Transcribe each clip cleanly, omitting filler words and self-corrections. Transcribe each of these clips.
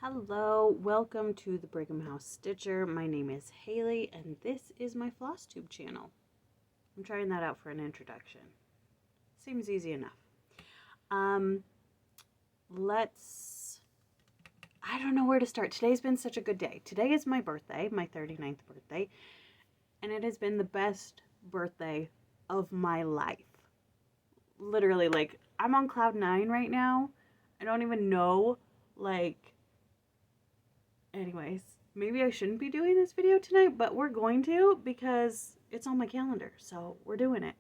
Hello, welcome to the Brigham House Stitcher. My name is Haley and this is my Flosstube channel. I'm trying that out for an introduction. Seems easy enough. I don't know where to start. Today's been such a good day. Today is my birthday, my 39th birthday, and it has been the best birthday of my life. Literally, like, I'm on cloud 9 right now. I don't even know, anyways, maybe I shouldn't be doing this video tonight, but we're going to because it's on my calendar, so we're doing it.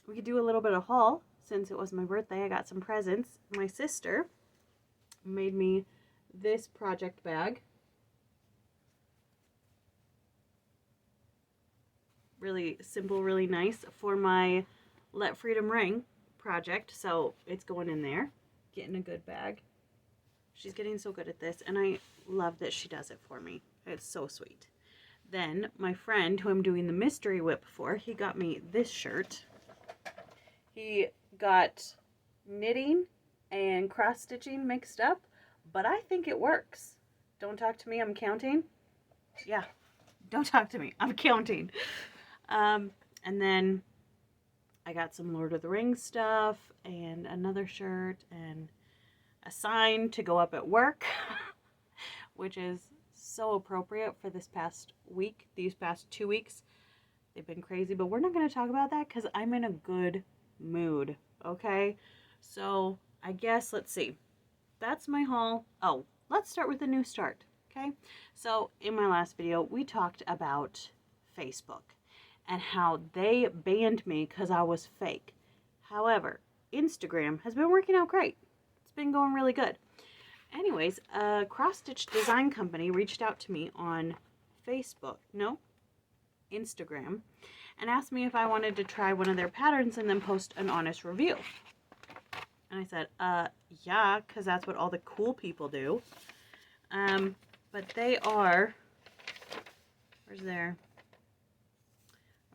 We could do a little bit of haul since it was my birthday. I got some presents. My sister made me this project bag. Really simple, really nice for my Let Freedom Ring project, so it's going in there. Getting a good bag. She's getting so good at this, and I love that she does it for me. It's so sweet. Then, my friend, who I'm doing the mystery whip for, he got me this shirt. He got knitting and cross-stitching mixed up, but I think it works. Don't talk to me, I'm counting. Yeah, don't talk to me, I'm counting. And then I got some Lord of the Rings stuff, and another shirt, and a sign to go up at work, which is so appropriate for this past week. These past 2 weeks, they've been crazy, but we're not going to talk about that because I'm in a good mood, okay? So I guess, let's see. That's my haul. Oh, let's start with a new start, okay? So in my last video, we talked about Facebook and how they banned me because I was fake. However, Instagram has been working out great. Been going really good. Anyways, a cross-stitch design company reached out to me on Instagram, and asked me if I wanted to try one of their patterns and then post an honest review. And I said, yeah, because that's what all the cool people do. But they are, where's their,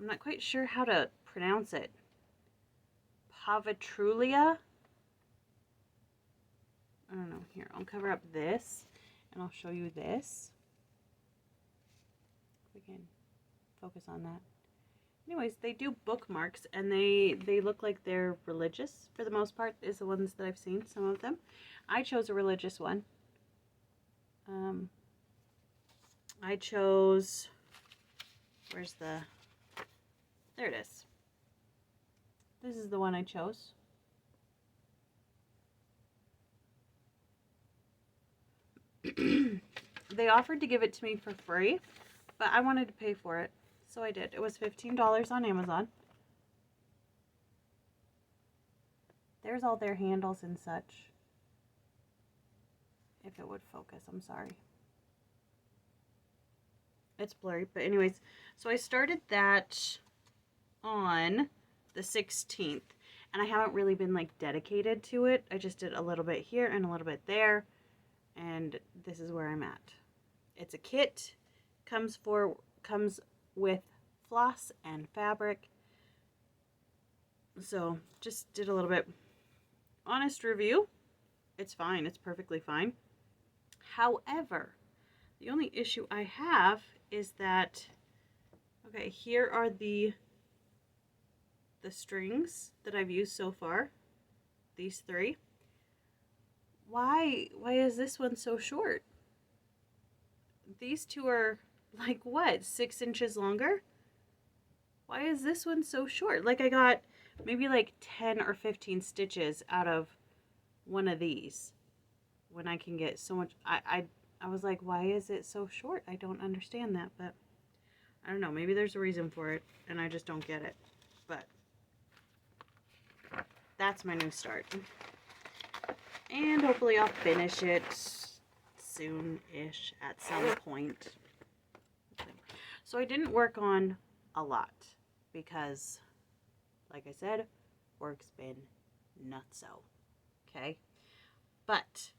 I'm not quite sure how to pronounce it. Pavitrulia? I don't know. Here, I'll cover up this and I'll show you this. We can focus on that. Anyways, they do bookmarks and they look like they're religious for the most part, is the ones that I've seen, some of them. I chose a religious one. I chose, there it is. This is the one I chose. They offered to give it to me for free, but I wanted to pay for it, so I did. It was $15 on Amazon. There's all their handles and such. If it would focus, I'm sorry. It's blurry, but anyways, so I started that on the 16th, and I haven't really been like dedicated to it. I just did a little bit here and a little bit there. And this is where I'm at. It's a kit, comes with floss and fabric. So just did a little bit honest review. It's fine, it's perfectly fine. However, the only issue I have is that, okay, here are the strings that I've used so far, these 3. Why is this one so short? These 2 are like what, 6 inches longer? Why is this one so short? Like I got maybe like 10 or 15 stitches out of one of these when I can get so much. I was like, why is it so short? I don't understand that, but I don't know. Maybe there's a reason for it and I just don't get it. But that's my new start. And hopefully I'll finish it soon-ish at some point. So I didn't work on a lot because, like I said, work's been nutso. Okay? But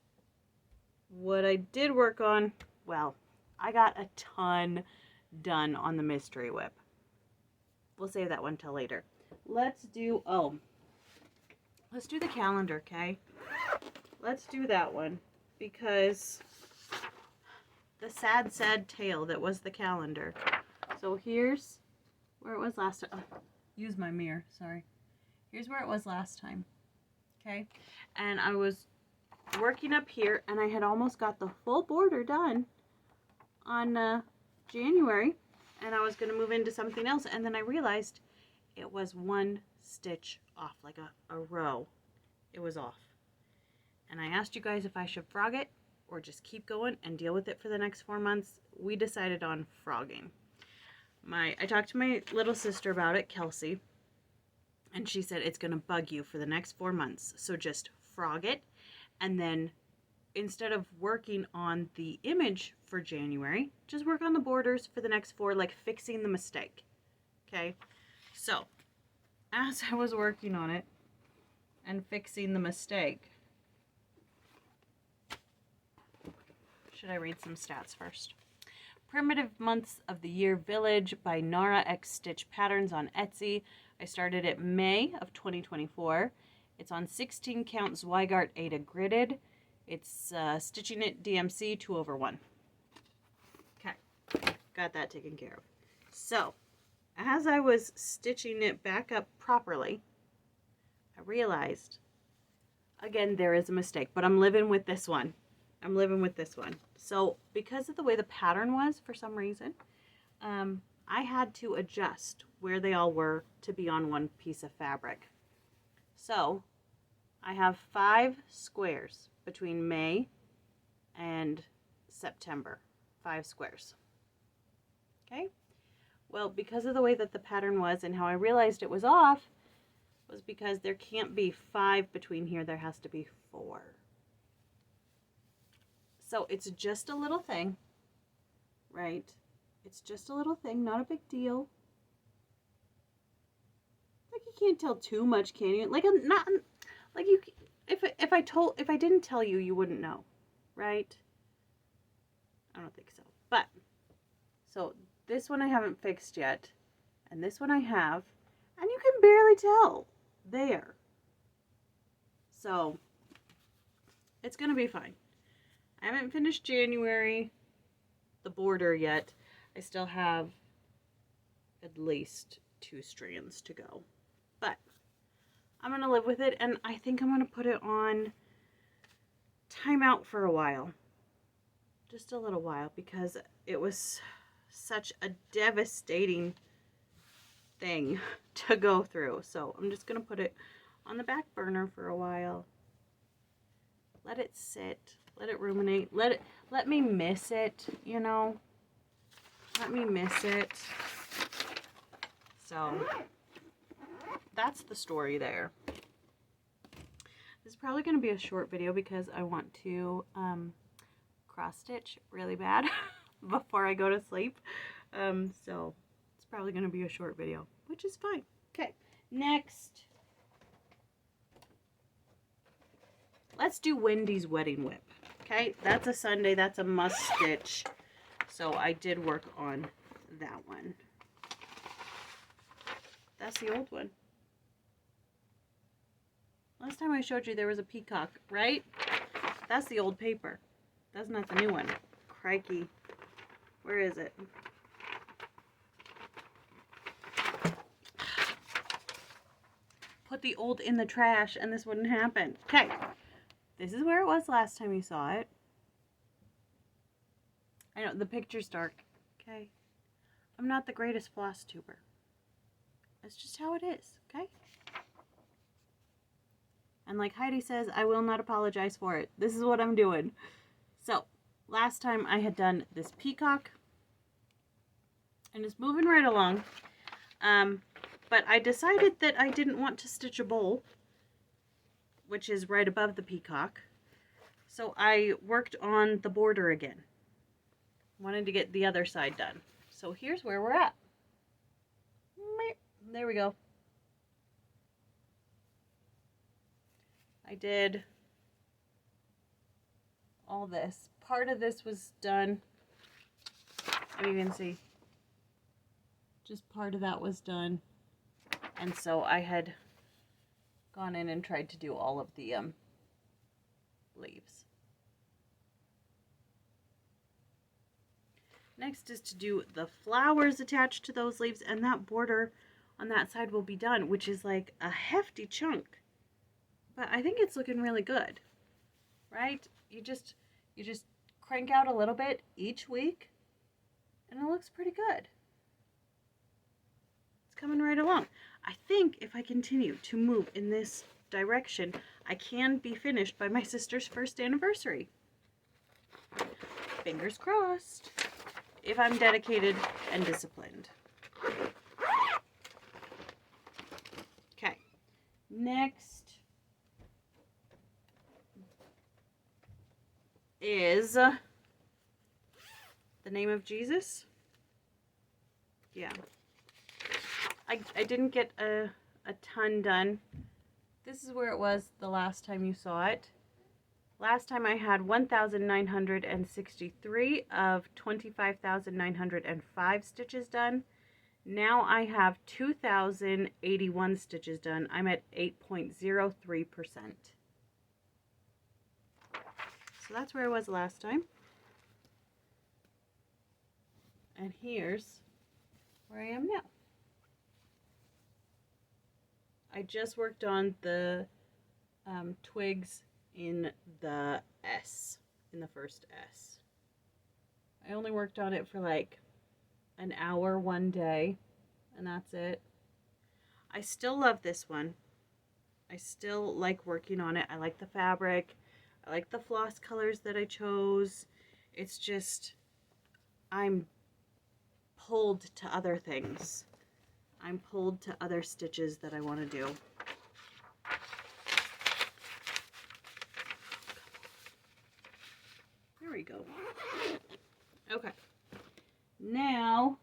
what I did work on, well, I got a ton done on the mystery whip. We'll save that one till later. Let's do the calendar, okay? Let's do that one. because the sad tale that was the calendar. So here's where it was last time. Oh, use my mirror, sorry. Here's where it was last time. Okay, and I was working up here, and I had almost got the full border done on January, and I was going to move into something else, and then I realized it was one stitch off, like a row. It was off. And I asked you guys if I should frog it or just keep going and deal with it for the next 4 months. We decided on frogging. I talked to my little sister about it, Kelsey, and she said it's going to bug you for the next 4 months. So just frog it, and then instead of working on the image for January, just work on the borders for the next 4, like fixing the mistake. Okay? So, as I was working on it and fixing the mistake, should I read some stats first? Primitive Months of the Year Village by NARAxStitchPatterns on Etsy. I started it May of 2024. It's on 16 count Zweigart Ada gridded. It's Stitching It DMC 2/1. Okay, got that taken care of. So, as I was stitching it back up properly, I realized, again, there is a mistake, but I'm living with this one. I'm living with this one. So, because of the way the pattern was, for some reason, I had to adjust where they all were to be on one piece of fabric. So, I have 5 squares between May and September. 5 squares. Okay? Well, because of the way that the pattern was and how I realized it was off, was because there can't be 5 between here. There has to be 4. So it's just a little thing, right? It's just a little thing, not a big deal. Like, you can't tell too much, can you? Like, not like you. If I didn't tell you, you wouldn't know, right? I don't think so. But so this one I haven't fixed yet, and this one I have, and you can barely tell there. So it's gonna be fine. I haven't finished January, the border yet. I still have at least 2 strands to go. But I'm going to live with it, and I think I'm going to put it on timeout for a while. Just a little while, because it was such a devastating thing to go through. So I'm just going to put it on the back burner for a while. Let it sit. Let it ruminate. Let me miss it, you know. Let me miss it. So that's the story there. This is probably going to be a short video because I want to cross stitch really bad before I go to sleep. So it's probably going to be a short video, which is fine. Okay, next. Let's do Wendi's wedding whip. Okay, that's a Sunday, that's a must stitch. So I did work on that one. That's the old one. Last time I showed you there was a peacock, right? That's the old paper. That's not the new one. Crikey. Where is it? Put the old in the trash and this wouldn't happen. Okay. This is where it was last time you saw it. I know, the picture's dark. Okay. I'm not the greatest Flosstuber. That's just how it is, okay? And like Heidi says, I will not apologize for it. This is what I'm doing. So, last time I had done this peacock. And it's moving right along. But I decided that I didn't want to stitch a bowl, which is right above the peacock. So I worked on the border again. Wanted to get the other side done. So here's where we're at. There we go. I did all this. Part of this was done. And you can see just part of that was done. And so I had gone in and tried to do all of the leaves. Next is to do the flowers attached to those leaves, and that border on that side will be done, which is like a hefty chunk. But I think it's looking really good, right? You just crank out a little bit each week, and it looks pretty good. It's coming right along. I think if I continue to move in this direction, I can be finished by my sister's 1st anniversary. Fingers crossed, if I'm dedicated and disciplined. Okay, next is the name of Jesus. Yeah. I didn't get a ton done. This is where it was the last time you saw it. Last time I had 1,963 of 25,905 stitches done. Now I have 2,081 stitches done. I'm at 8.03%. So that's where I was last time. And here's where I am now. I just worked on the twigs in the S, in the first S. I only worked on it for like an hour one day, and that's it. I still love this one. I still like working on it. I like the fabric. I like the floss colors that I chose. It's just, I'm pulled to other things. I'm pulled to other stitches that I want to do. There we go. Okay. Now,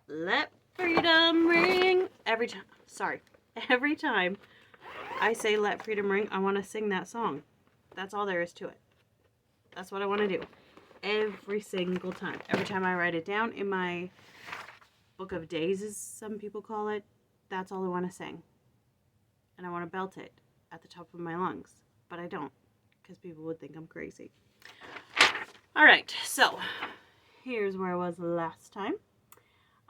let freedom ring. Every time I say let freedom ring, I want to sing that song. That's all there is to it. That's what I want to do. Every single time. Every time I write it down in my book of days, as some people call it, that's all I want to sing. And I want to belt it at the top of my lungs. But I don't, because people would think I'm crazy. Alright, so here's where I was last time.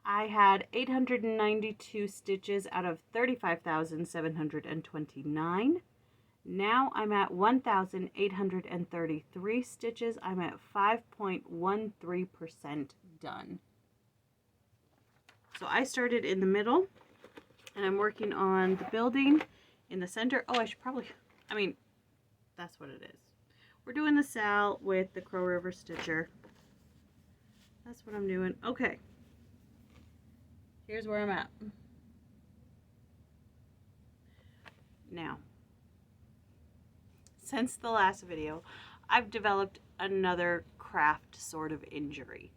I had 892 stitches out of 35,729. Now I'm at 1,833 stitches. I'm at 5.13% done. So I started in the middle, and I'm working on the building in the center. Oh, that's what it is. We're doing the Sal with the Crow River Stitcher. That's what I'm doing. Okay. Here's where I'm at. Now, since the last video, I've developed another craft sort of injury.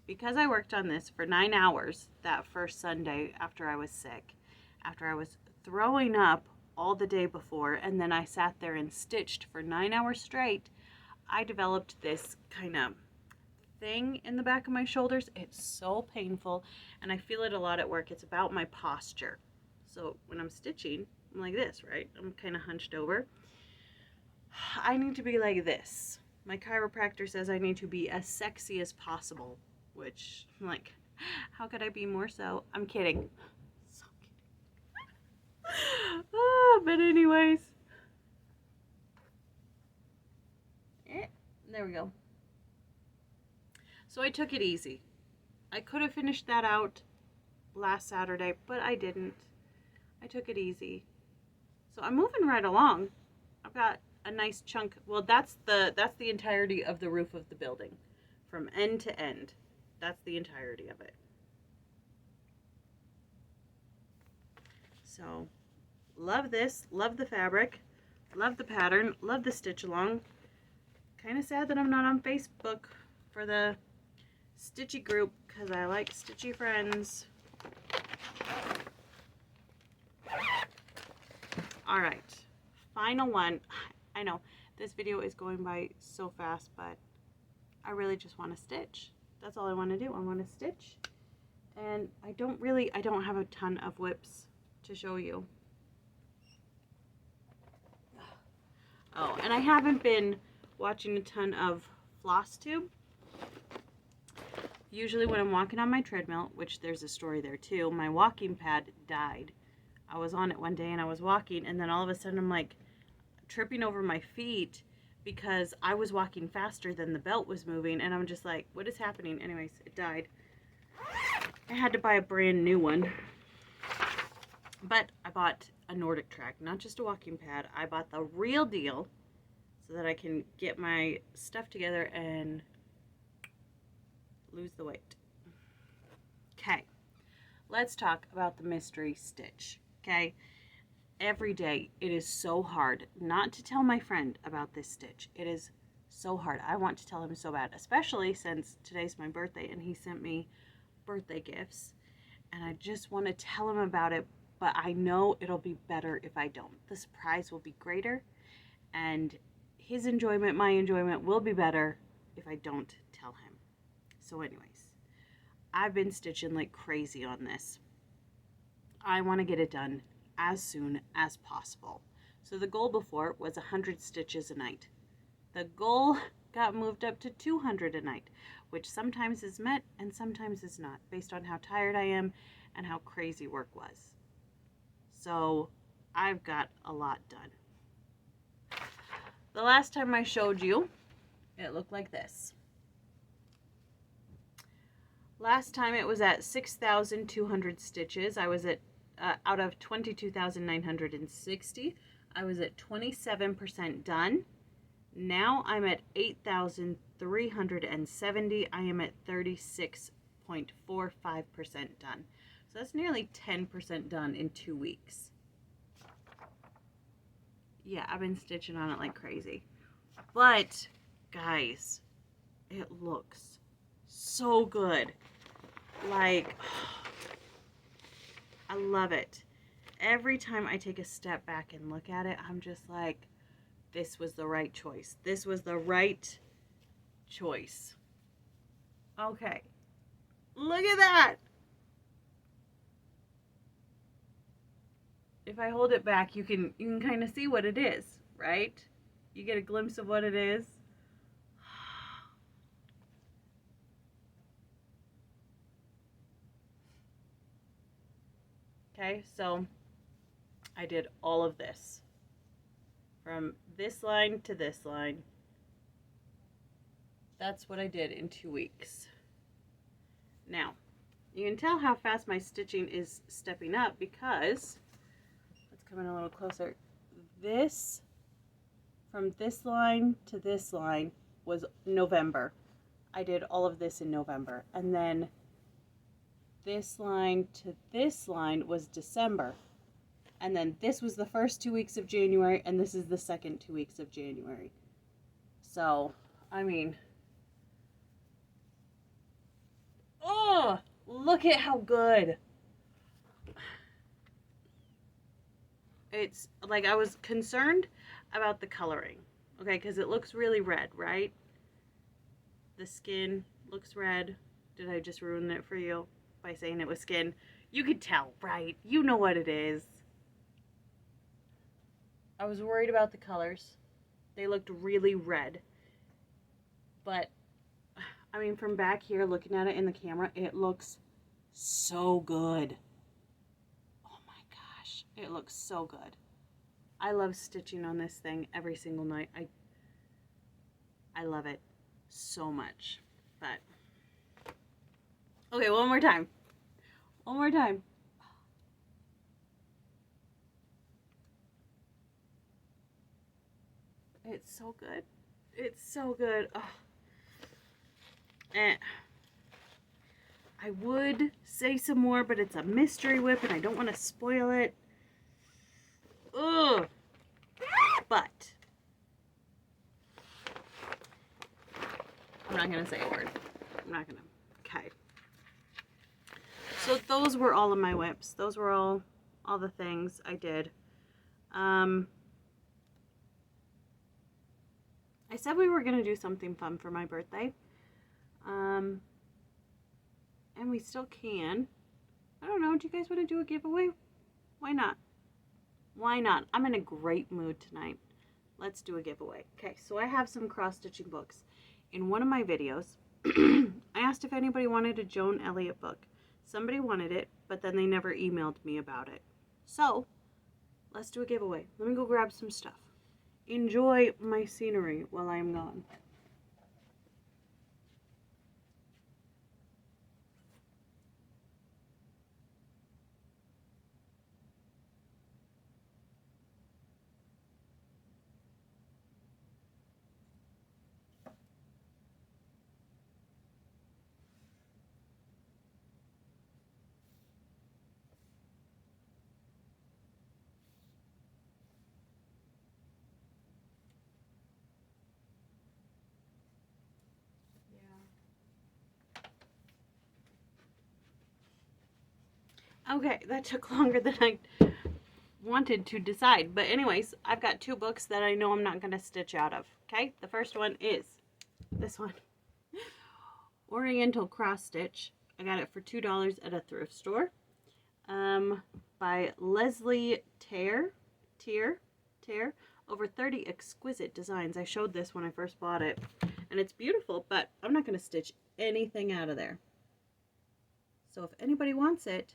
Because I worked on this for 9 hours that first Sunday after I was sick, after I was throwing up all the day before, and then I sat there and stitched for 9 hours straight, I developed this kind of thing in the back of my shoulders. It's so painful, and I feel it a lot at work. It's about my posture. So when I'm stitching, I'm like this, right? I'm kind of hunched over. I need to be like this. My chiropractor says I need to be as sexy as possible, which I'm like, how could I be more so? I'm kidding. So kidding. But anyways. There we go. So I took it easy. I could have finished that out last Saturday, but I didn't. I took it easy. So I'm moving right along. I've got a nice chunk. Well, that's the entirety of the roof of the building. From end to end. That's the entirety of it. So, love this. Love the fabric. Love the pattern. Love the stitch along. Kind of sad that I'm not on Facebook for the stitchy group, because I like stitchy friends. Alright, final one. I know this video is going by so fast, but I really just want to stitch. That's all I want to do. I want to stitch, and I don't have a ton of whips to show you. Oh, and I haven't been watching a ton of Flosstube. usually when I'm walking on my treadmill, which there's a story there too, my walking pad died. I was on it one day and I was walking, and then all of a sudden I'm like tripping over my feet because I was walking faster than the belt was moving, and I'm just like, what is happening? Anyways, it died. I had to buy a brand new one. But I bought a Nordic track, not just a walking pad. I bought the real deal so that I can get my stuff together and lose the weight. Okay, let's talk about the mystery stitch. Okay, every day it is so hard not to tell my friend about this stitch. It is so hard. I want to tell him so bad, especially since today's my birthday and he sent me birthday gifts, and I just want to tell him about it, but I know it'll be better if I don't. The surprise will be greater, and his enjoyment, my enjoyment will be better if I don't tell him. So anyways, I've been stitching like crazy on this. I want to get it done as soon as possible. So the goal before was 100 stitches a night. The goal got moved up to 200 a night, which sometimes is met and sometimes is not, based on how tired I am and how crazy work was. So I've got a lot done. The last time I showed you, it looked like this. Last time it was at 6,200 stitches. I was at, out of 22,960, I was at 27% done. Now I'm at 8,370. I am at 36.45% done. So that's nearly 10% done in 2 weeks. Yeah, I've been stitching on it like crazy. But, guys, it looks so good. Like, I love it. Every time I take a step back and look at it, I'm just like, this was the right choice. This was the right choice. Okay. Look at that. If I hold it back, you can kind of see what it is, right? You get a glimpse of what it is. Okay, so I did all of this. From this line to this line. That's what I did in 2 weeks. Now, you can tell how fast my stitching is stepping up because, let's come in a little closer. This, from this line to this line, was November. I did all of this in November. And then this line to this line was December. And then this was the first 2 weeks of January, and this is the second 2 weeks of January. So, I mean, oh, look at how good. It's like I was concerned about the coloring, okay, because it looks really red, right? The skin looks red. Did I just ruin it for you by saying it was skin? You could tell, right? You know what it is. I was worried about the colors. They looked really red. But, I mean, from back here, looking at it in the camera, it looks so good. Oh my gosh, it looks so good. I love stitching on this thing every single night. I love it so much. But, okay, one more time. One more time. It's so good. It's so good. Oh. And I would say some more, but it's a mystery whip and I don't want to spoil it. Ugh. But I'm not going to say a word. I'm not going to. Okay. So those were all of my whips. Those were all the things I did. I said we were going to do something fun for my birthday. And we still can. I don't know. Do you guys want to do a giveaway? Why not? Why not? I'm in a great mood tonight. Let's do a giveaway. Okay, so I have some cross-stitching books. In one of my videos, I asked if anybody wanted a Joan Elliott book. Somebody wanted it, but then they never emailed me about it. So, let's do a giveaway. Let me go grab some stuff. Enjoy my scenery while I am gone. Okay, that took longer than I wanted to decide. But anyways, I've got 2 books that I know I'm not going to stitch out of. Okay, the first one is this one. Oriental Cross Stitch. I got it for $2 at a thrift store. By Leslie Tear. Over 30 exquisite designs. I showed this when I first bought it. And it's beautiful, but I'm not going to stitch anything out of there. So if anybody wants it,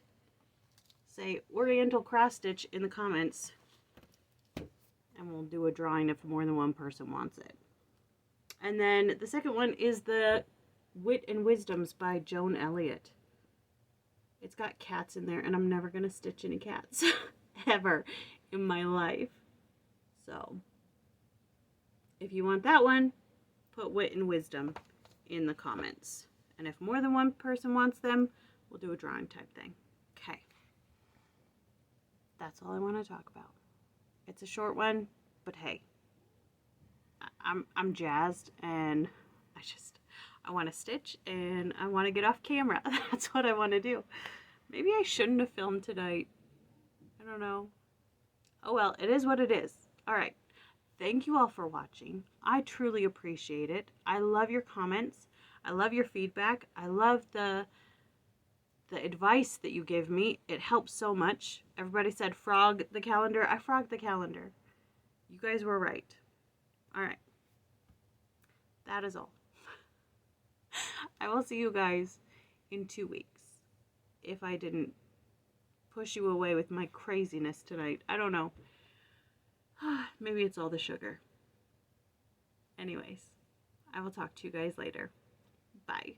say Oriental Cross Stitch in the comments, and we'll do a drawing if more than one person wants it. And then the second one is the Wit and Wisdoms by Joan Elliott. It's got cats in there, and I'm never going to stitch any cats ever in my life. So if you want that one, put Wit and Wisdom in the comments. And if more than one person wants them, we'll do a drawing type thing. Okay. That's all I want to talk about. It's a short one, but hey, I'm jazzed, and I want to stitch, and I want to get off camera. That's what I want to do. Maybe I shouldn't have filmed tonight. I don't know. Oh well, it is what it is. All right. Thank you all for watching. I truly appreciate it. I love your comments. I love your feedback. I love the advice that you give me. It helps so much. Everybody said frog the calendar. I frogged the calendar. You guys were right. All right. That is all. I will see you guys in 2 weeks. If I didn't push you away with my craziness tonight. I don't know. Maybe it's all the sugar. Anyways, I will talk to you guys later. Bye.